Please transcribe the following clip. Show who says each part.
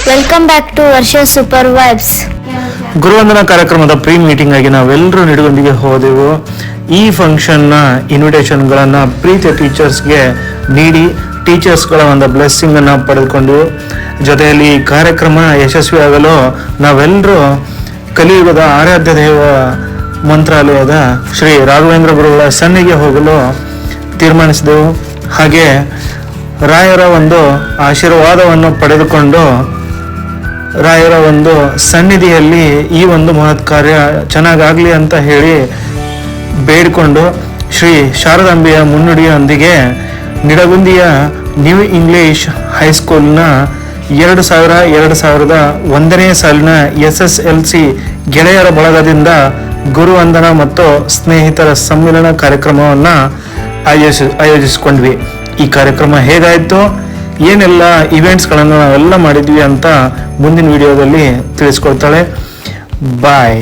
Speaker 1: Welcome back to ವರ್ಷ super vibes.
Speaker 2: ಗುರುವಂದನಾ ಕಾರ್ಯಕ್ರಮದ pre meeting ಆಗಿ ನಾವೆಲ್ಲರೂ ನಿಡುಗೊಂದಿಗೆ ಹೋದೆವು. ಈ ಫಂಕ್ಷನ್ನ ಇನ್ವಿಟೇಷನ್ಗಳನ್ನು ಪ್ರೀತಿಯ ಟೀಚರ್ಸ್ಗೆ ನೀಡಿ ಟೀಚರ್ಸ್ಗಳ ಒಂದು ಬ್ಲೆಸ್ಸಿಂಗ್ ಅನ್ನು ಪಡೆದುಕೊಂಡೆವು. ಜೊತೆಯಲ್ಲಿ ಈ ಕಾರ್ಯಕ್ರಮ ಯಶಸ್ವಿಯಾಗಲು ನಾವೆಲ್ಲರೂ ಕಲಿಯುಗದ ಆರಾಧ್ಯ ದೇವ ಮಂತ್ರಾಲಯದ ಶ್ರೀ ರಾಘವೇಂದ್ರ ಗುರುಗಳ ಸನ್ನಿಗೆ ಹೋಗಲು ತೀರ್ಮಾನಿಸಿದೆವು. ಹಾಗೆ ರಾಯರ ಒಂದು ಆಶೀರ್ವಾದವನ್ನು ಪಡೆದುಕೊಂಡು ರಾಯರ ಒಂದು ಸನ್ನಿಧಿಯಲ್ಲಿ ಈ ಒಂದು ಮಹತ್ ಕಾರ್ಯ ಚೆನ್ನಾಗಾಗಲಿ ಅಂತ ಹೇಳಿ ಬೇಡಿಕೊಂಡು ಶ್ರೀ ಶಾರದಾಂಬೆಯ ಮುನ್ನುಡಿಯೊಂದಿಗೆ ನಿಡಗುಂದಿಯ ನ್ಯೂ ಇಂಗ್ಲಿಷ್ ಹೈಸ್ಕೂಲ್ನ 2001ನೇ ಸಾಲಿನ SSLC ಗೆಳೆಯರ ಬಳಗದಿಂದ ಗುರುವಂದನ ಮತ್ತು ಸ್ನೇಹಿತರ ಸಮ್ಮಿಲನ ಕಾರ್ಯಕ್ರಮವನ್ನು ಆಯೋಜಿಸಿಕೊಂಡ್ವಿ. ಈ ಕಾರ್ಯಕ್ರಮ ಹೇಗಾಯಿತು, ಏನೆಲ್ಲ ಇವೆಂಟ್ಸ್ಗಳನ್ನು ನಾವೆಲ್ಲ ಮಾಡಿದ್ವಿ ಅಂತ ಮುಂದಿನ ವಿಡಿಯೋದಲ್ಲಿ ತಿಳಿಸ್ಕೊಡ್ತಾಳೆ. ಬಾಯ್.